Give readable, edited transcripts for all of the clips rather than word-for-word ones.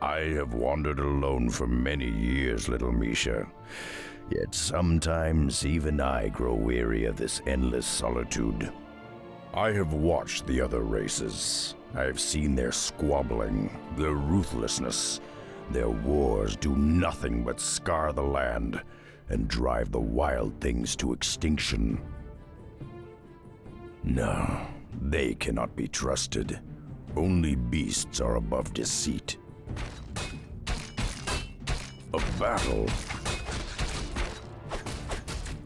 I have wandered alone for many years, little Misha. Yet sometimes even I grow weary of this endless solitude. I have watched the other races. I have seen their squabbling, their ruthlessness. Their wars do nothing but scar the land and drive the wild things to extinction. No, they cannot be trusted. Only beasts are above deceit. A battle?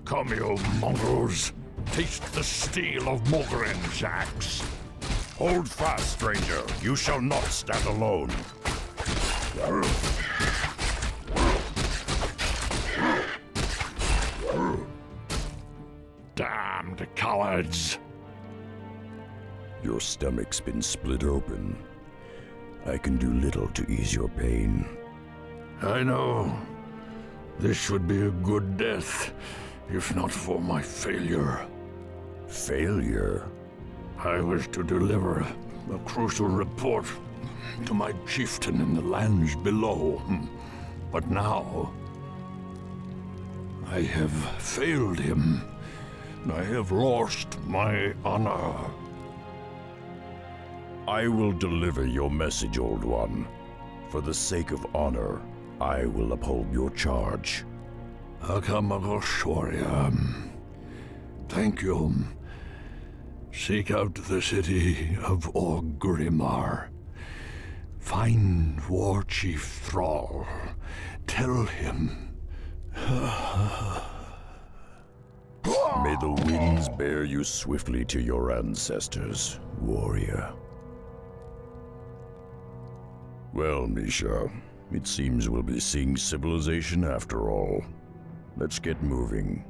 Come, you mongrels. Taste the steel of Mogren's axe. Hold fast, stranger. You shall not stand alone. Damned cowards! Your stomach's been split open. I can do little to ease your pain. I know. This would be a good death, if not for my failure. Failure? I was to deliver a crucial report to my chieftain in the lands below. But now, I have failed him. I have lost my honor. I will deliver your message, Old One. For the sake of honor, I will uphold your charge. Akamagoswarya. Thank you. Seek out the city of Orgrimmar. Find War Chief Thrall. Tell him. May the winds bear you swiftly to your ancestors, warrior. Well, Misha, it seems we'll be seeing civilization after all. Let's get moving.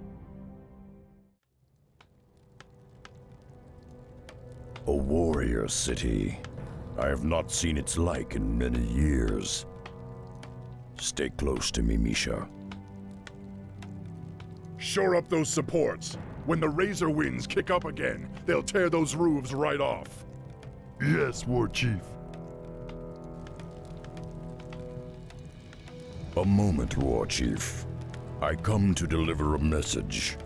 A warrior city. I have not seen its like in many years. Stay close to me, Misha. Shore up those supports. When the Razor winds kick up again, they'll tear those roofs right off. Yes, War Chief. A moment, War Chief. I come to deliver a message.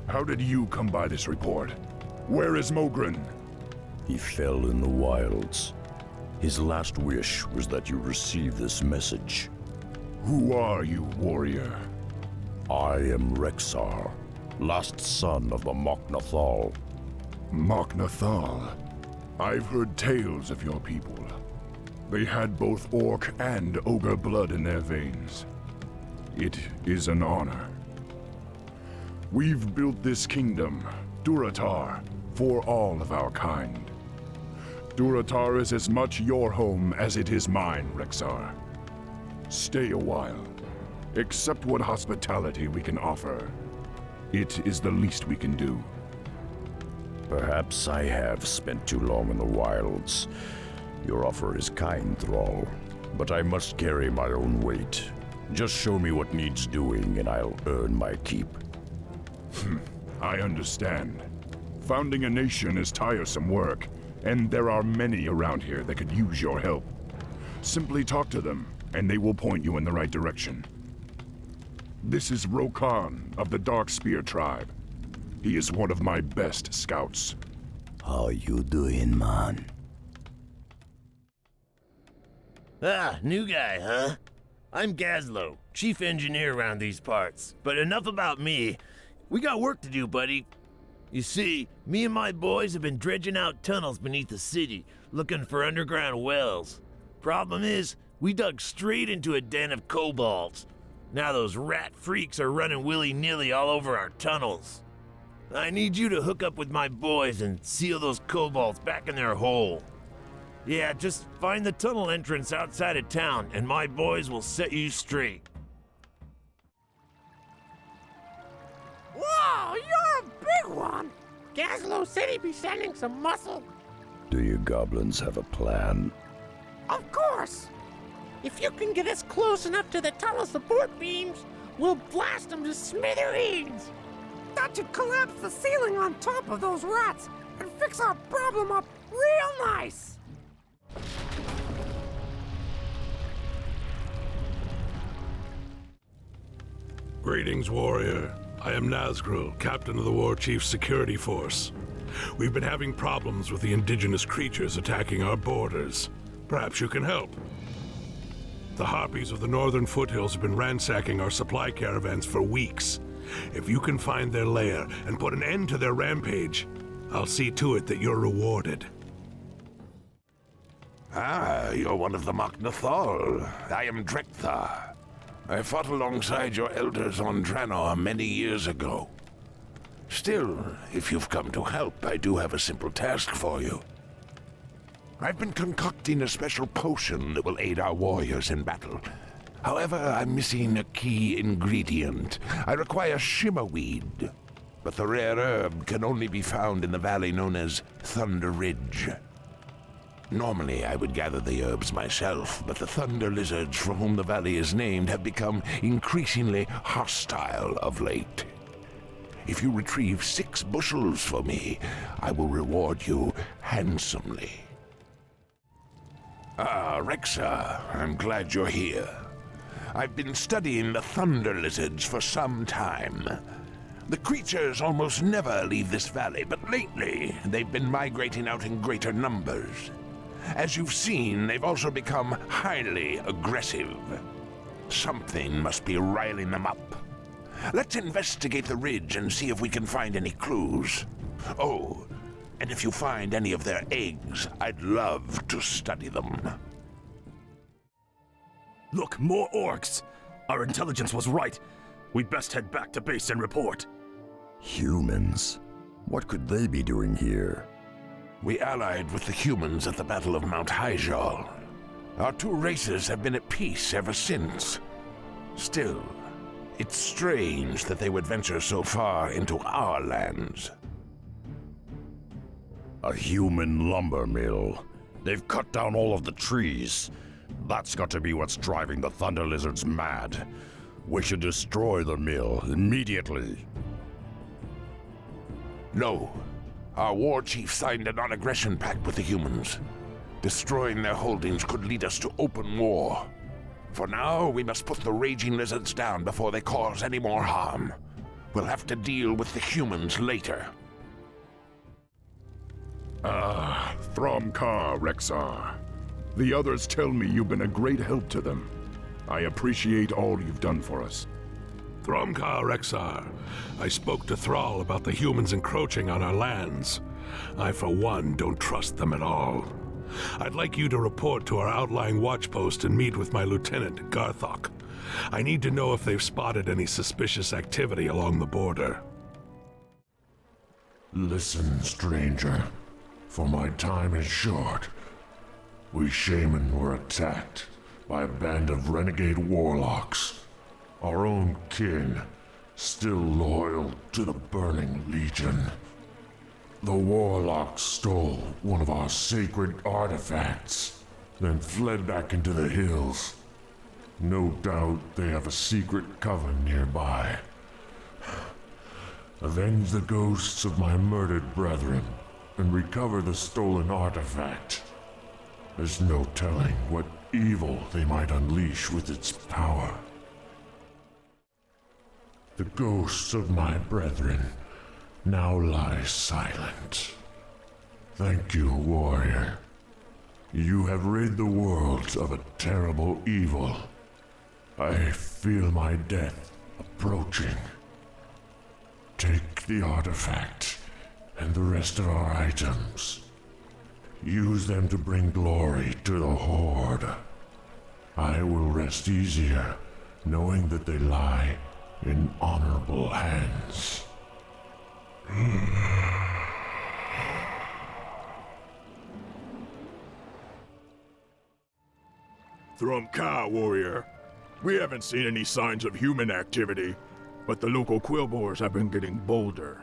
How did you come by this report? Where is Mogren? He fell in the wilds. His last wish was that you receive this message. Who are you, warrior? I am Rexar, last son of the Mok'Nathal. Mok'Nathal. I've heard tales of your people. They had both orc and ogre blood in their veins. It is an honor. We've built this kingdom, Durotar, for all of our kind. Durotar is as much your home as it is mine, Rexar. Stay a while. Accept what hospitality we can offer. It is the least we can do. Perhaps I have spent too long in the wilds. Your offer is kind, Thrall, but I must carry my own weight. Just show me what needs doing and I'll earn my keep. I understand. Founding a nation is tiresome work, and there are many around here that could use your help. Simply talk to them, and they will point you in the right direction. This is Rokan of the Darkspear tribe. He is one of my best scouts. How you doing, man? Ah, new guy, huh? I'm Gazlo, chief engineer around these parts. But enough about me. We got work to do, buddy. You see, me and my boys have been dredging out tunnels beneath the city, looking for underground wells. Problem is, we dug straight into a den of kobolds. Now those rat freaks are running willy-nilly all over our tunnels. I need you to hook up with my boys and seal those kobolds back in their hole. Yeah, just find the tunnel entrance outside of town, and my boys will set you straight. Whoa, you're a big one! Gazlo said he'd be sending some muscle. Do you goblins have a plan? Of course! If you can get us close enough to the tunnel support beams, we'll blast them to smithereens! That should collapse the ceiling on top of those rats and fix our problem up real nice! Greetings, warrior. I am Nazgul, captain of the War Chief's security force. We've been having problems with the indigenous creatures attacking our borders. Perhaps you can help. The Harpies of the northern foothills have been ransacking our supply caravans for weeks. If you can find their lair and put an end to their rampage, I'll see to it that you're rewarded. Ah, you're one of the Machnathal. I am Drekthar. I fought alongside your elders on Draenor many years ago. Still, if you've come to help, I do have a simple task for you. I've been concocting a special potion that will aid our warriors in battle. However, I'm missing a key ingredient. I require shimmerweed, but the rare herb can only be found in the valley known as Thunder Ridge. Normally, I would gather the herbs myself, but the thunder lizards for whom the valley is named have become increasingly hostile of late. If you retrieve 6 bushels for me, I will reward you handsomely. Ah, Rexa, I'm glad you're here. I've been studying the thunder lizards for some time. The creatures almost never leave this valley, but lately they've been migrating out in greater numbers. As you've seen, they've also become highly aggressive. Something must be riling them up. Let's investigate the ridge and see if we can find any clues. Oh, and if you find any of their eggs, I'd love to study them. Look, more orcs! Our intelligence was right. We best head back to base and report. Humans? What could they be doing here? We allied with the humans at the Battle of Mount Hyjal. Our two races have been at peace ever since. Still, it's strange that they would venture so far into our lands. A human lumber mill. They've cut down all of the trees. That's got to be what's driving the thunder lizards mad. We should destroy the mill immediately. No. Our war chief signed a non-aggression pact with the humans. Destroying their holdings could lead us to open war. For now, we must put the raging lizards down before they cause any more harm. We'll have to deal with the humans later. Thromkar, Rexar. The others tell me you've been a great help to them. I appreciate all you've done for us. Thromkar Rexar, I spoke to Thrall about the humans encroaching on our lands. I, for one, don't trust them at all. I'd like you to report to our outlying watchpost and meet with my lieutenant, Garthok. I need to know if they've spotted any suspicious activity along the border. Listen, stranger, for my time is short. We shaman were attacked by a band of renegade warlocks. Our own kin, still loyal to the Burning Legion. The warlocks stole one of our sacred artifacts, then fled back into the hills. No doubt they have a secret coven nearby. Avenge the ghosts of my murdered brethren, and recover the stolen artifact. There's no telling what evil they might unleash with its power. The ghosts of my brethren now lie silent. Thank you, warrior. You have rid the world of a terrible evil. I feel my death approaching. Take the artifact and the rest of our items. Use them to bring glory to the Horde. I will rest easier knowing that they lie in honorable hands. Thromkar, warrior. We haven't seen any signs of human activity, but the local quillboars have been getting bolder.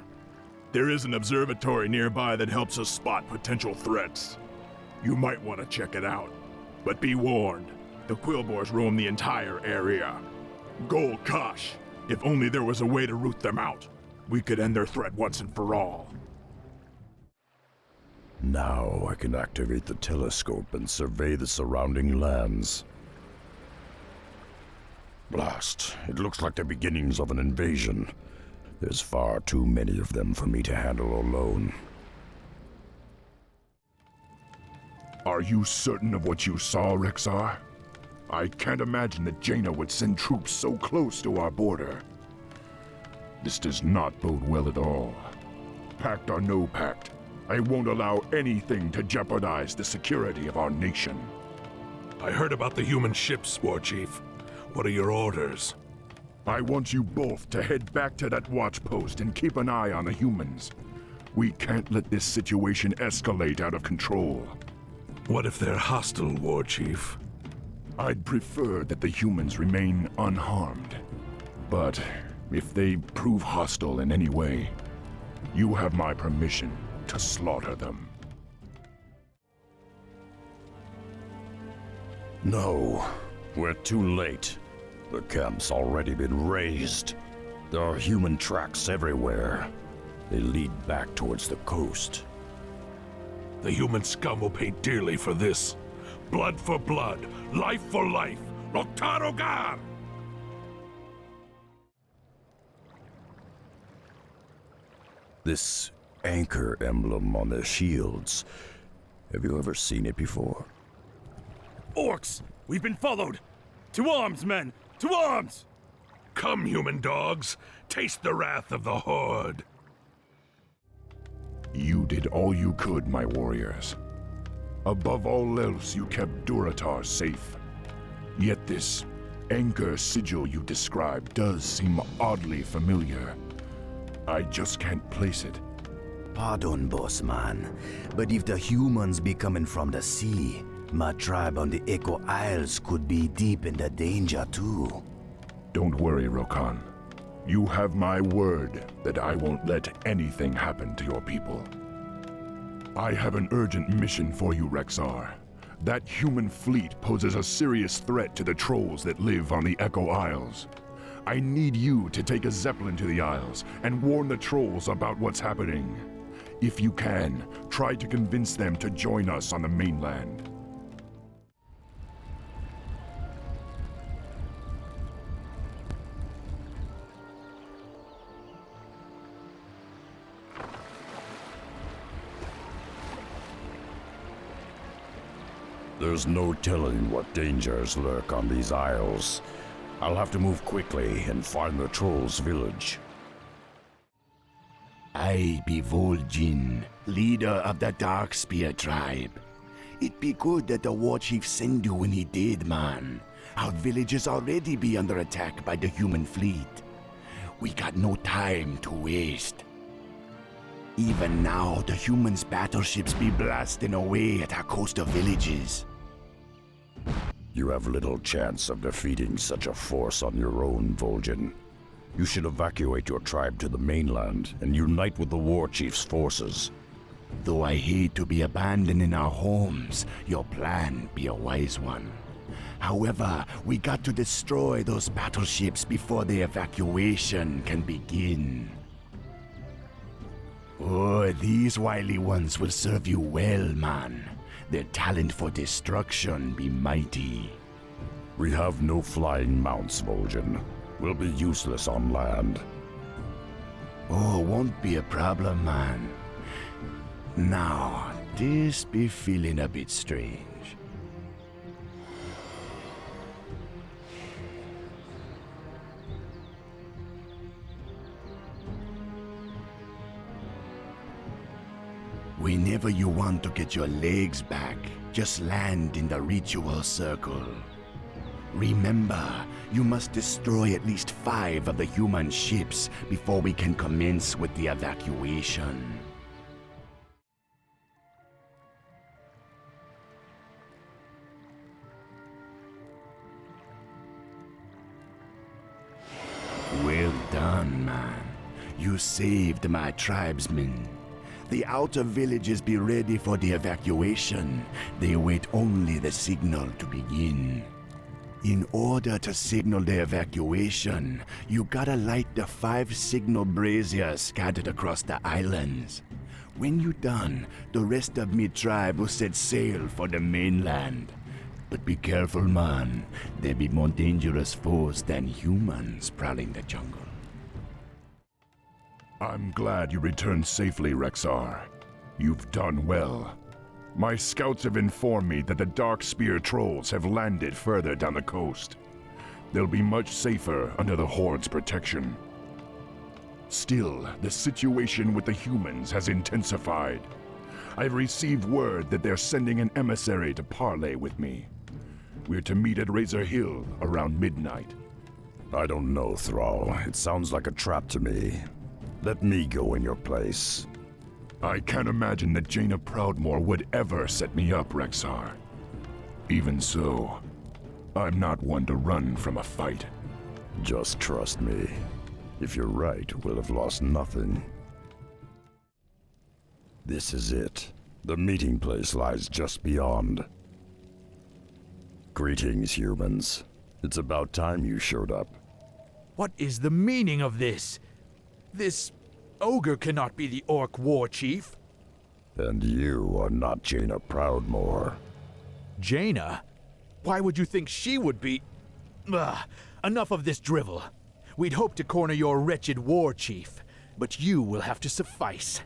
There is an observatory nearby that helps us spot potential threats. You might want to check it out. But be warned, the quillboars roam the entire area. Gol Kosh, if only there was a way to root them out, we could end their threat once and for all. Now I can activate the telescope and survey the surrounding lands. Blast. It looks like the beginnings of an invasion. There's far too many of them for me to handle alone. Are you certain of what you saw, Rexar? I can't imagine that Jaina would send troops so close to our border. This does not bode well at all. Pact or no pact, I won't allow anything to jeopardize the security of our nation. I heard about the human ships, War Chief. What are your orders? I want you both to head back to that watch post and keep an eye on the humans. We can't let this situation escalate out of control. What if they're hostile, War Chief? I'd prefer that the humans remain unharmed. But if they prove hostile in any way, you have my permission to slaughter them. No, we're too late. The camp's already been razed. There are human tracks everywhere. They lead back towards the coast. The human scum will pay dearly for this. Blood for blood, life for life. Rotarogar! This anchor emblem on their shields. Have you ever seen it before? Orcs! We've been followed! To arms, men! To arms! Come, human dogs. Taste the wrath of the Horde. You did all you could, my warriors. Above all else, you kept Durotar safe. Yet this anchor sigil you described does seem oddly familiar. I just can't place it. Pardon, boss man, but if the humans be coming from the sea, my tribe on the Echo Isles could be deep in the danger too. Don't worry, Rokan. You have my word that I won't let anything happen to your people. I have an urgent mission for you, Rexar. That human fleet poses a serious threat to the trolls that live on the Echo Isles. I need you to take a zeppelin to the Isles and warn the trolls about what's happening. If you can, try to convince them to join us on the mainland. There's no telling what dangers lurk on these isles. I'll have to move quickly and find the trolls' village. I be Vol'jin, leader of the Darkspear tribe. It be good that the war chief sent you when he did, man. Our villages already be under attack by the human fleet. We got no time to waste. Even now, the humans' battleships be blasting away at our coastal villages. You have little chance of defeating such a force on your own, Vol'jin. You should evacuate your tribe to the mainland and unite with the war chief's forces. Though I hate to be abandoning our homes, your plan be a wise one. However, we got to destroy those battleships before the evacuation can begin. Oh, these wily ones will serve you well, man. Their talent for destruction be mighty. We have no flying mounts, Vol'jin. We'll be useless on land. Oh, won't be a problem, man. Now, this be feeling a bit strange. Whenever you want to get your legs back, just land in the ritual circle. Remember, you must destroy at least 5 of the human ships before we can commence with the evacuation. Well done, man. You saved my tribesmen. The outer villages be ready for the evacuation. They await only the signal to begin. In order to signal the evacuation, you gotta light the 5 signal braziers scattered across the islands. When you done, the rest of me tribe will set sail for the mainland. But be careful, man. There be more dangerous foes than humans prowling the jungle. I'm glad you returned safely, Rexar. You've done well. My scouts have informed me that the Dark Spear trolls have landed further down the coast. They'll be much safer under the Horde's protection. Still, the situation with the humans has intensified. I've received word that they're sending an emissary to parley with me. We're to meet at Razor Hill around midnight. I don't know, Thrall. It sounds like a trap to me. Let me go in your place. I can't imagine that Jaina Proudmoore would ever set me up, Rexar. Even so, I'm not one to run from a fight. Just trust me. If you're right, we'll have lost nothing. This is it. The meeting place lies just beyond. Greetings, humans. It's about time you showed up. What is the meaning of this? This ogre cannot be the Orc war chief. And you are not Jaina Proudmoore. Jaina? Why would you think she would be? Ugh, enough of this drivel. We'd hoped to corner your wretched war chief, but you will have to suffice.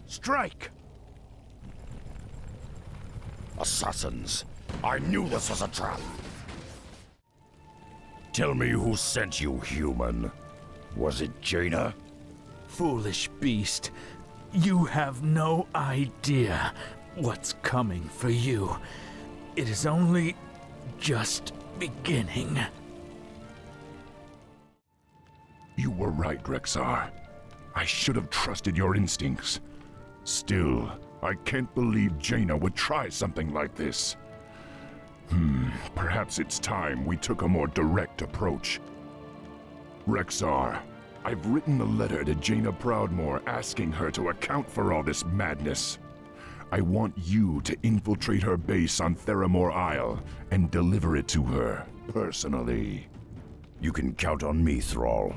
Strike! Assassins! I knew this was a trap! Tell me who sent you, human. Was it Jaina? Foolish beast. You have no idea what's coming for you. It is only just beginning. You were right, Rexar. I should have trusted your instincts. Still, I can't believe Jaina would try something like this. Perhaps it's time we took a more direct approach. Rexar, I've written a letter to Jaina Proudmoore asking her to account for all this madness. I want you to infiltrate her base on Theramore Isle and deliver it to her, personally. You can count on me, Thrall,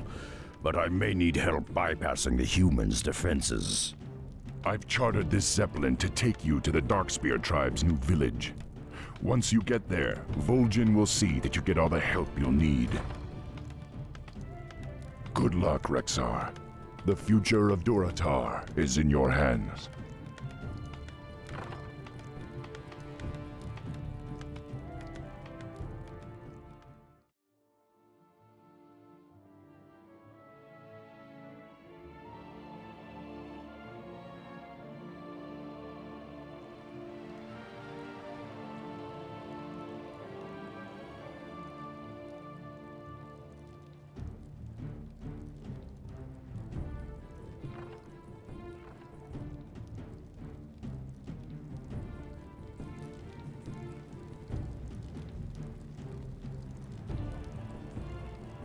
but I may need help bypassing the humans' defenses. I've chartered this Zeppelin to take you to the Darkspear tribe's new village. Once you get there, Vol'jin will see that you get all the help you'll need. Good luck, Rexar. The future of Durotar is in your hands.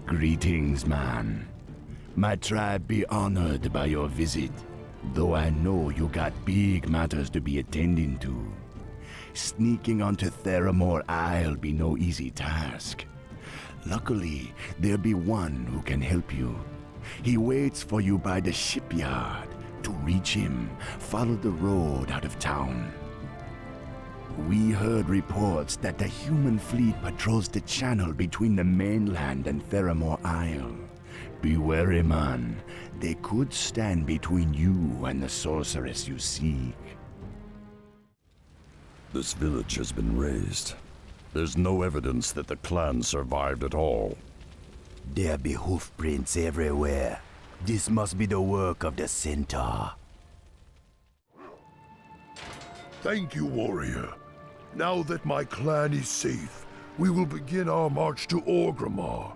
Greetings, man. My tribe be honored by your visit, though I know you got big matters to be attending to. Sneaking onto Theramore Isle be no easy task. Luckily, there be one who can help you. He waits for you by the shipyard. To reach him, follow the road out of town. We heard reports that the human fleet patrols the channel between the mainland and Theramore Isle. Be wary, man. They could stand between you and the sorceress you seek. This village has been razed. There's no evidence that the clan survived at all. There be hoof prints everywhere. This must be the work of the centaur. Thank you, warrior. Now that my clan is safe, we will begin our march to Orgrimmar.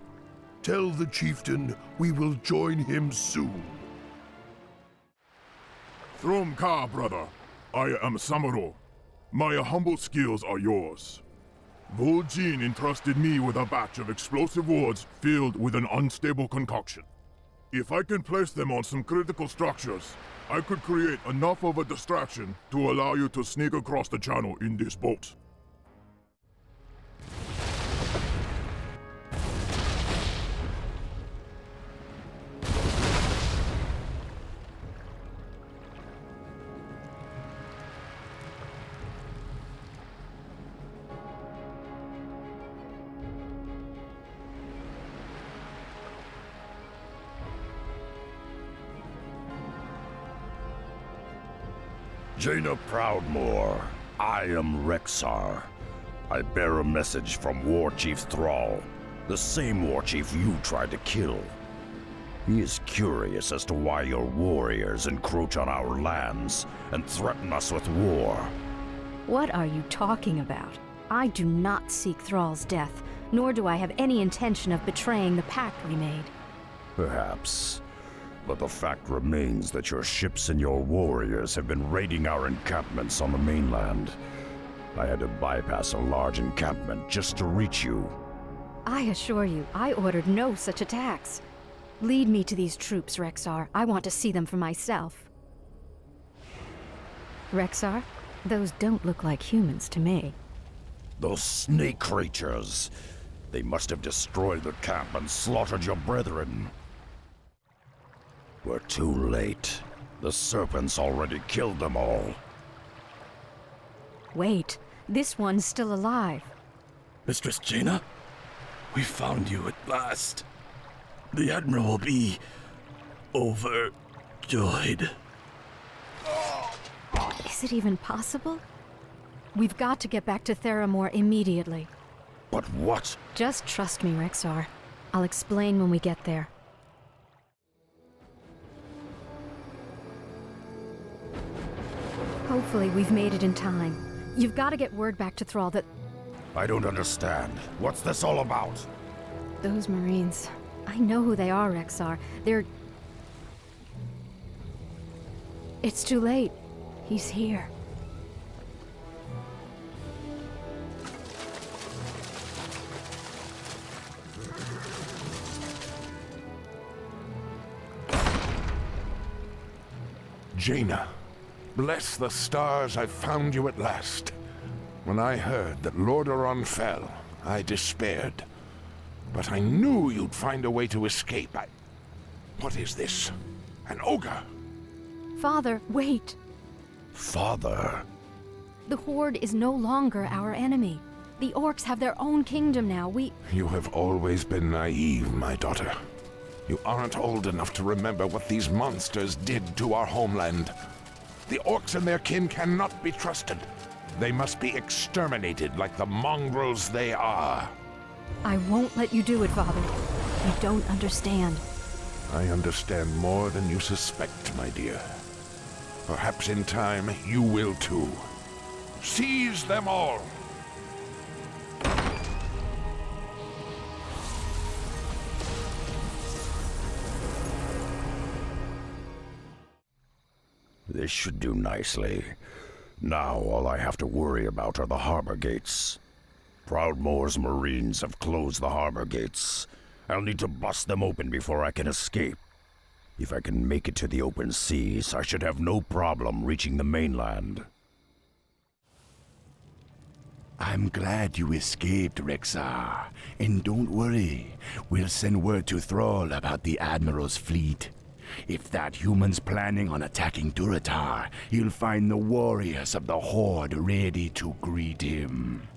Tell the chieftain we will join him soon. Throm Ka, brother. I am Samuro. My humble skills are yours. Vol'jin entrusted me with a batch of explosive wards filled with an unstable concoction. If I can place them on some critical structures, I could create enough of a distraction to allow you to sneak across the channel in this boat. Jaina Proudmoore, I am Rexar. I bear a message from War Chief Thrall, the same War Chief you tried to kill. He is curious as to why your warriors encroach on our lands and threaten us with war. What are you talking about? I do not seek Thrall's death, nor do I have any intention of betraying the pact we made. Perhaps. But the fact remains that your ships and your warriors have been raiding our encampments on the mainland. I had to bypass a large encampment just to reach you. I assure you, I ordered no such attacks. Lead me to these troops, Rexar. I want to see them for myself. Rexar, those don't look like humans to me. Those snake creatures. They must have destroyed the camp and slaughtered your brethren. We're too late. The serpents already killed them all. Wait, this one's still alive. Mistress Jaina, we found you at last. The Admiral will be overjoyed. Is it even possible? We've got to get back to Theramore immediately. But what? Just trust me, Rexar. I'll explain when we get there. Hopefully we've made it in time. You've got to get word back to Thrall that... I don't understand. What's this all about? Those Marines... I know who they are, Rexar. They're... It's too late. He's here. Jaina, bless the stars I found you at last. When I heard that Lordaeron fell, I despaired. But I knew you'd find a way to escape. What is this? An ogre? Father, wait. Father? The Horde is no longer our enemy. The Orcs have their own kingdom now. You have always been naive, my daughter. You aren't old enough to remember what these monsters did to our homeland. The Orcs and their kin cannot be trusted. They must be exterminated like the mongrels they are. I won't let you do it, Father. You don't understand. I understand more than you suspect, my dear. Perhaps in time you will too. Seize them all! This should do nicely. Now all I have to worry about are the harbor gates. Proudmoore's Marines have closed the harbor gates. I'll need to bust them open before I can escape. If I can make it to the open seas, I should have no problem reaching the mainland. I'm glad you escaped, Rexar. And don't worry, we'll send word to Thrall about the Admiral's fleet. If that human's planning on attacking Durotar, he'll find the warriors of the Horde ready to greet him.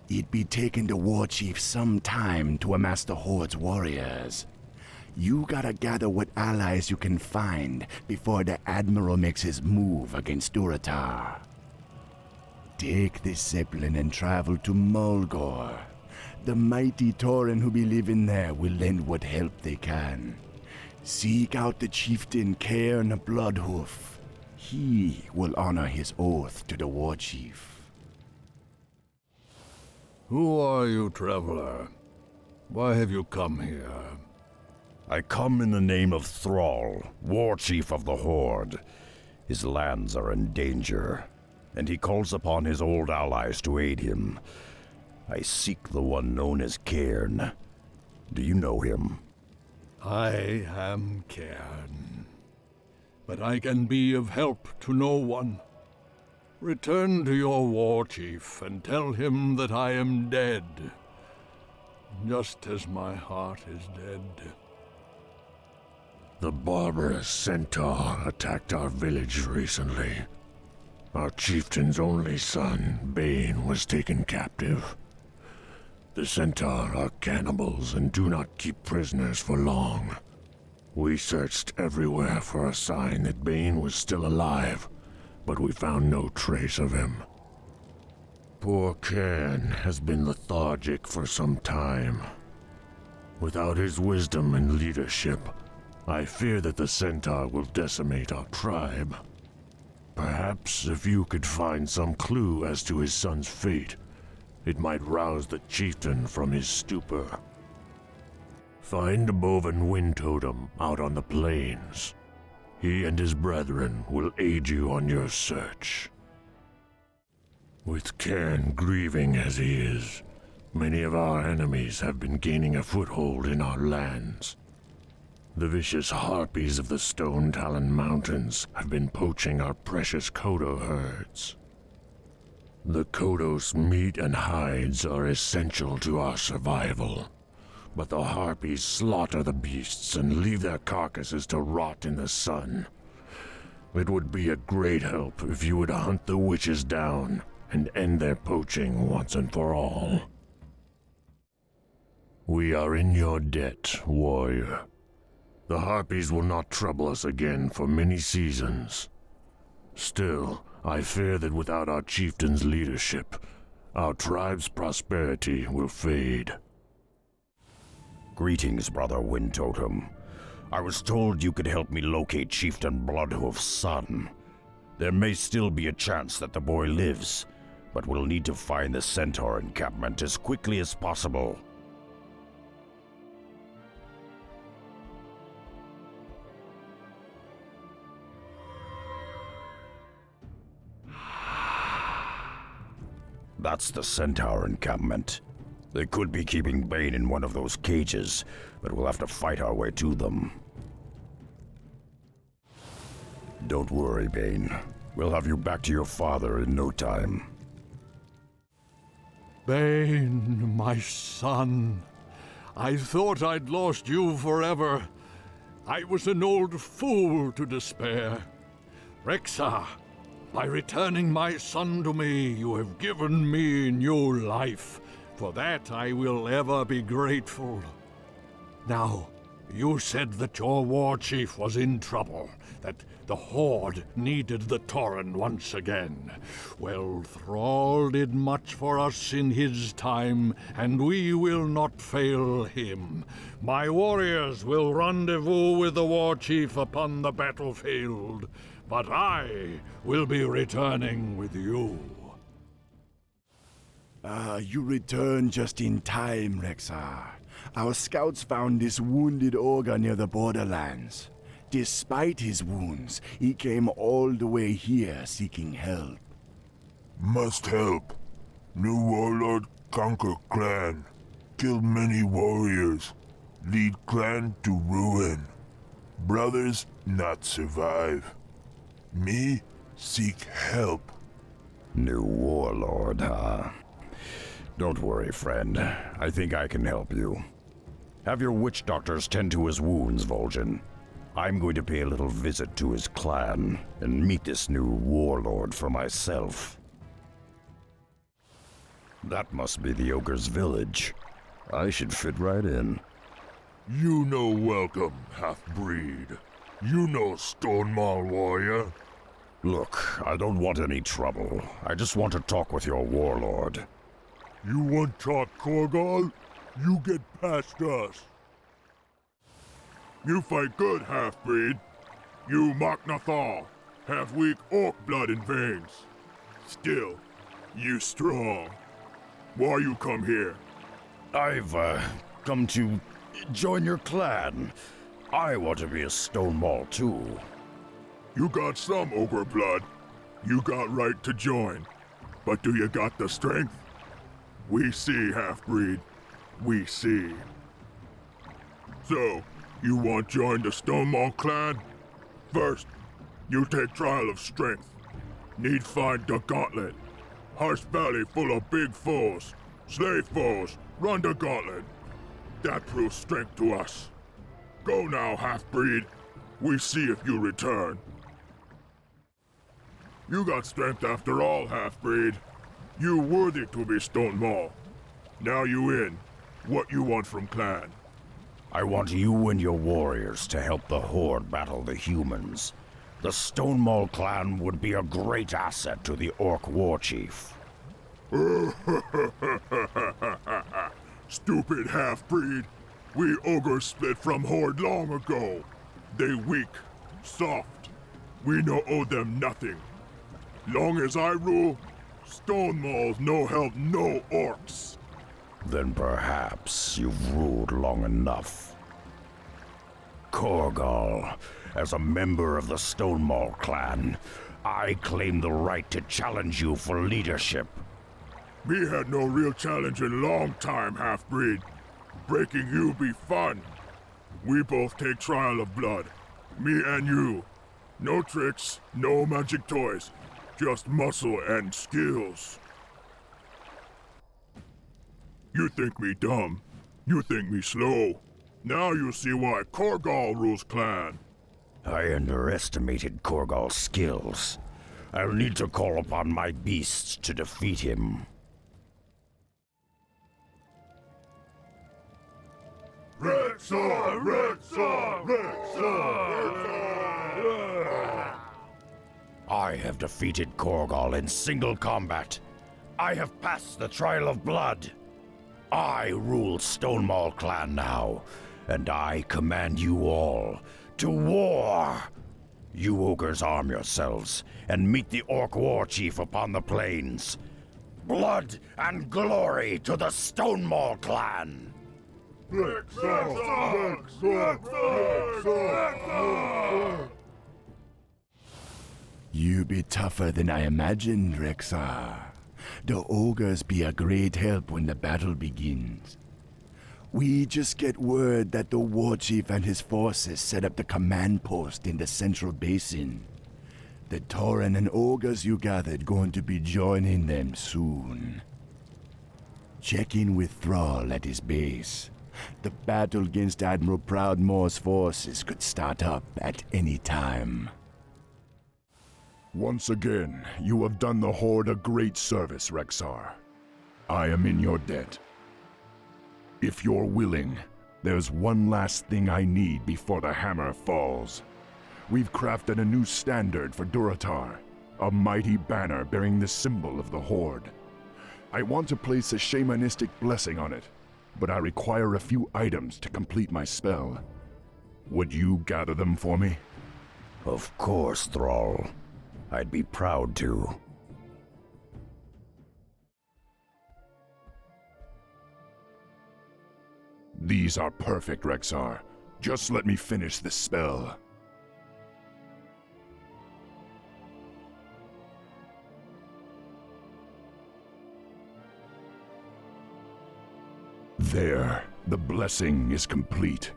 It'd be taking the War Chief some time to amass the Horde's warriors. You gotta gather what allies you can find before the Admiral makes his move against Durotar. Take this Zeppelin and travel to Mulgore. The mighty Tauren who be living there will lend what help they can. Seek out the chieftain Cairn Bloodhoof. He will honor his oath to the War Chief. Who are you, traveler? Why have you come here? I come in the name of Thrall, War Chief of the Horde. His lands are in danger, and he calls upon his old allies to aid him. I seek the one known as Cairn. Do you know him? I am Cairn, but I can be of help to no one. Return to your war chief and tell him that I am dead, just as my heart is dead. The barbarous centaur attacked our village recently. Our chieftain's only son, Bane, was taken captive. The centaur are cannibals and do not keep prisoners for long. We searched everywhere for a sign that Bane was still alive, but we found no trace of him. Poor Cairn has been lethargic for some time. Without his wisdom and leadership, I fear that the Centaur will decimate our tribe. Perhaps if you could find some clue as to his son's fate, it might rouse the chieftain from his stupor. Find the Boven Wind Totem out on the plains. He and his brethren will aid you on your search. With Cairn grieving as he is, many of our enemies have been gaining a foothold in our lands. The vicious harpies of the Stone Talon Mountains have been poaching our precious Kodo herds. The Kodos' meat and hides are essential to our survival, but the harpies slaughter the beasts and leave their carcasses to rot in the sun. It would be a great help if you would hunt the witches down and end their poaching once and for all. We are in your debt, warrior. The harpies will not trouble us again for many seasons. Still, I fear that without our chieftain's leadership, our tribe's prosperity will fade. Greetings, Brother Wind Totem. I was told you could help me locate Chieftain Bloodhoof's son. There may still be a chance that the boy lives, but we'll need to find the Centaur encampment as quickly as possible. That's the Centaur encampment. They could be keeping Bane in one of those cages, but we'll have to fight our way to them. Don't worry, Bane. We'll have you back to your father in no time. Bane, my son. I thought I'd lost you forever. I was an old fool to despair. Rexxar, by returning my son to me, you have given me new life. For that I will ever be grateful. Now, you said that your war chief was in trouble, that the Horde needed the Tauren once again. Well, Thrall did much for us in his time, and we will not fail him. My warriors will rendezvous with the war chief upon the battlefield, but I will be returning with you. You returned just in time, Rexxar. Our scouts found this wounded ogre near the borderlands. Despite his wounds, he came all the way here seeking help. Must help. New warlord conquer clan. Kill many warriors. Lead clan to ruin. Brothers not survive. Me seek help. New warlord, huh? Don't worry, friend. I think I can help you. Have your witch doctors tend to his wounds, Vol'jin. I'm going to pay a little visit to his clan and meet this new warlord for myself. That must be the ogre's village. I should fit right in. You know welcome, half-breed. You know Stonemaul warrior. Look, I don't want any trouble. I just want to talk with your warlord. You want talk, Korgal? You get past us. You fight good, half-breed. You Machnathal, have weak orc blood in veins. Still, you strong. Why you come here? I've, come to join your clan. I want to be a Stonemaul too. You got some ogre blood. You got right to join. But do you got the strength? We see, half-breed. We see. So, you want join the Stonemaul clan? First, you take trial of strength. Need find the gauntlet. Harsh Valley full of big foes. Slave foes, run the gauntlet. That proves strength to us. Go now, half-breed. We see if you return. You got strength after all, half-breed. You worthy to be Stonemaul. Now you in. What you want from clan? I want you and your warriors to help the Horde battle the humans. The Stonemaul clan would be a great asset to the Orc war chief. Stupid half-breed. We ogres split from Horde long ago. They weak, soft. We no owe them nothing. Long as I rule, Stonemaul's no help no orcs. Then perhaps you've ruled long enough. Korgal, as a member of the Stonemaul clan, I claim the right to challenge you for leadership. Me had no real challenge in long time, half-breed. Breaking you be fun. We both take trial of blood. Me and you. No tricks, no magic toys. Just muscle and skills. You think me dumb. You think me slow. Now you see why Korgal rules clan. I underestimated Korgal's skills. I'll need to call upon my beasts to defeat him. Rexar! Rexar! Rexar! I have defeated Korgal in single combat. I have passed the trial of blood. I rule Stonemaul clan now, and I command you all to war. You ogres arm yourselves and meet the Orc war chief upon the plains. Blood and glory to the Stonemaul clan! You be tougher than I imagined, Rexar. The ogres be a great help when the battle begins. We just get word that the war chief and his forces set up the command post in the central basin. The Tauren and ogres you gathered going to be joining them soon. Check in with Thrall at his base. The battle against Admiral Proudmoore's forces could start up at any time. Once again, you have done the Horde a great service, Rexar. I am in your debt. If you're willing, there's one last thing I need before the hammer falls. We've crafted a new standard for Durotar, a mighty banner bearing the symbol of the Horde. I want to place a shamanistic blessing on it, but I require a few items to complete my spell. Would you gather them for me? Of course, Thrall. I'd be proud to. These are perfect, Rexar. Just let me finish this spell. There, the blessing is complete.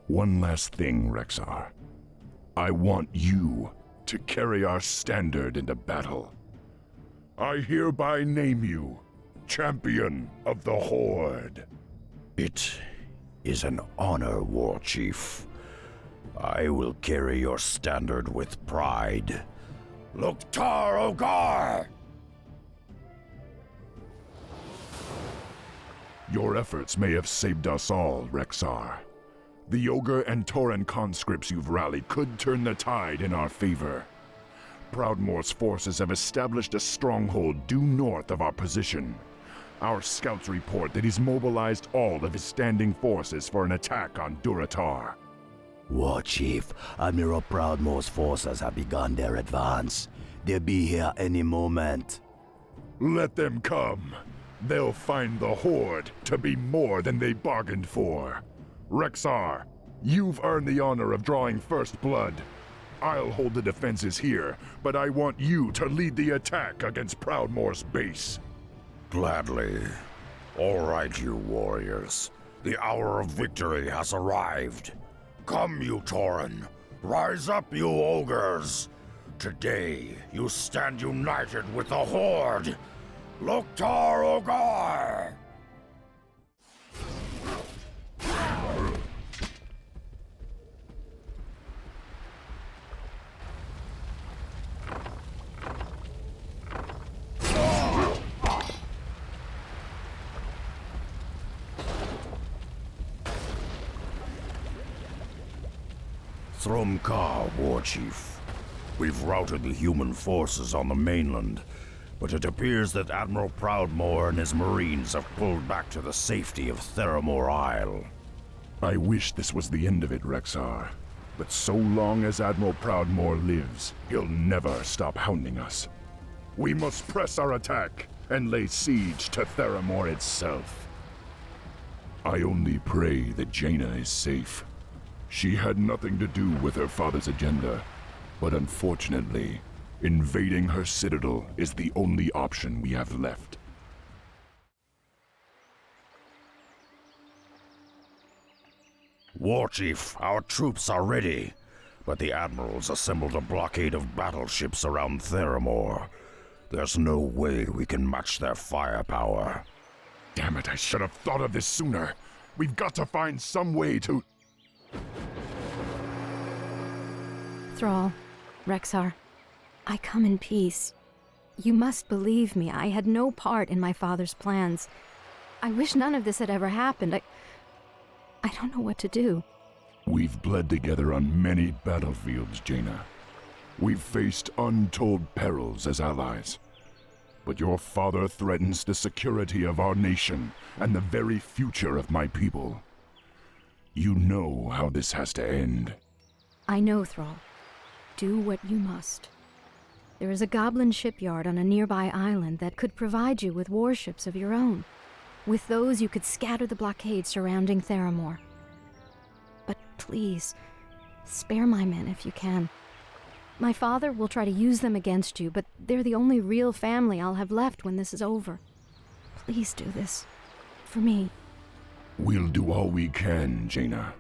One last thing, Rexar. I want you to carry our standard into battle. I hereby name you Champion of the Horde. It is an honor, War Chief. I will carry your standard with pride. Loktar Ogar! Your efforts may have saved us all, Rexar. The Ogre and Tauren conscripts you've rallied could turn the tide in our favor. Proudmoore's forces have established a stronghold due north of our position. Our scouts report that he's mobilized all of his standing forces for an attack on Durotar. War Chief, Admiral Proudmoore's forces have begun their advance. They'll be here any moment. Let them come. They'll find the Horde to be more than they bargained for. Rexar, you've earned the honor of drawing first blood. I'll hold the defenses here, but I want you to lead the attack against Proudmoore's base. Gladly. All right, you warriors. The hour of victory has arrived. Come, you Tauren. Rise up, you ogres. Today, you stand united with the Horde. Loktar Ogar! Thromkar, War Chief. We've routed the human forces on the mainland, but it appears that Admiral Proudmoore and his marines have pulled back to the safety of Theramore Isle. I wish this was the end of it, Rexar. But so long as Admiral Proudmoore lives, he'll never stop hounding us. We must press our attack and lay siege to Theramore itself. I only pray that Jaina is safe. She had nothing to do with her father's agenda, but unfortunately, invading her citadel is the only option we have left. Warchief, our troops are ready, but the Admiral's assembled a blockade of battleships around Theramore. There's no way we can match their firepower. Damn it, I should have thought of this sooner. We've got to find some way to... Thrall, Rexar, I come in peace. You must believe me, I had no part in my father's plans. I wish none of this had ever happened. I don't know what to do. We've bled together on many battlefields, Jaina. We've faced untold perils as allies. But your father threatens the security of our nation and the very future of my people. You know how this has to end. I know, Thrall. Do what you must. There is a goblin shipyard on a nearby island that could provide you with warships of your own. With those, you could scatter the blockade surrounding Theramore. But please, spare my men if you can. My father will try to use them against you, but they're the only real family I'll have left when this is over. Please do this. For me. We'll do all we can, Jaina.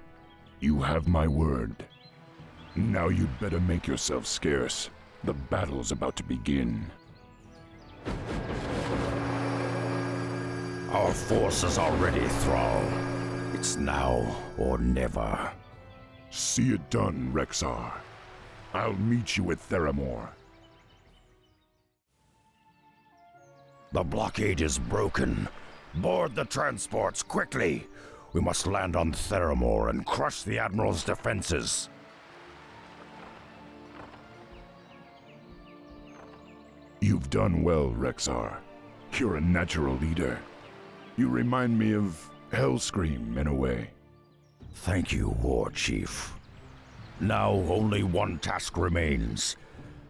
You have my word. Now you'd better make yourself scarce. The battle's about to begin. Our forces are ready, Thrall. It's now or never. See it done, Rexar. I'll meet you at Theramore. The blockade is broken. Board the transports quickly. We must land on Theramore and crush the Admiral's defenses. You've done well, Rexar. You're a natural leader. You remind me of Hellscream in a way. Thank you, Warchief. Now only one task remains.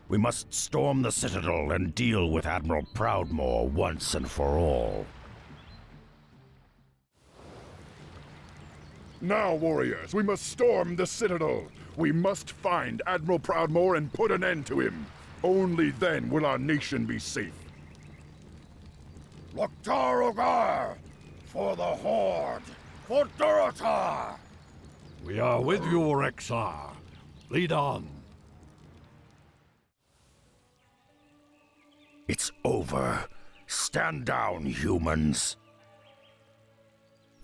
We must storm the Citadel and deal with Admiral Proudmoore once and for all. Now, warriors, we must storm the Citadel. We must find Admiral Proudmoore and put an end to him. Only then will our nation be safe. Loktar Ogar! For the Horde! For Durotar! We are with you, Rexar. Lead on. It's over. Stand down, humans.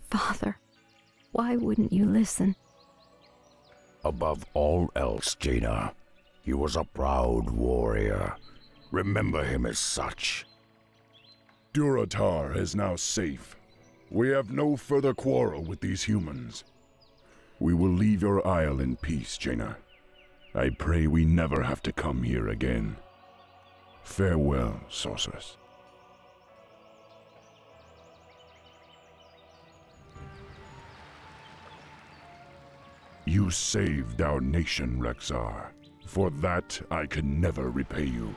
Father, why wouldn't you listen? Above all else, Jaina, he was a proud warrior. Remember him as such. Durotar is now safe. We have no further quarrel with these humans. We will leave your isle in peace, Jaina. I pray we never have to come here again. Farewell, sorceress. You saved our nation, Rexar. For that, I can never repay you.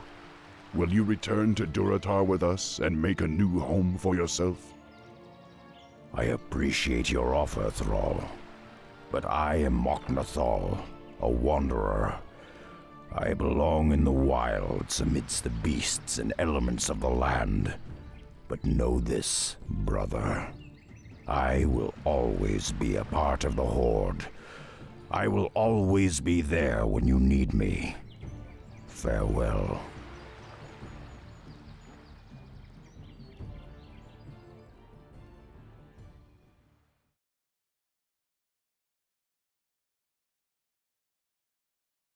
Will you return to Durotar with us and make a new home for yourself? I appreciate your offer, Thrall. But I am Mok'Nathal, a wanderer. I belong in the wilds amidst the beasts and elements of the land. But know this, brother. I will always be a part of the Horde. I will always be there when you need me. Farewell.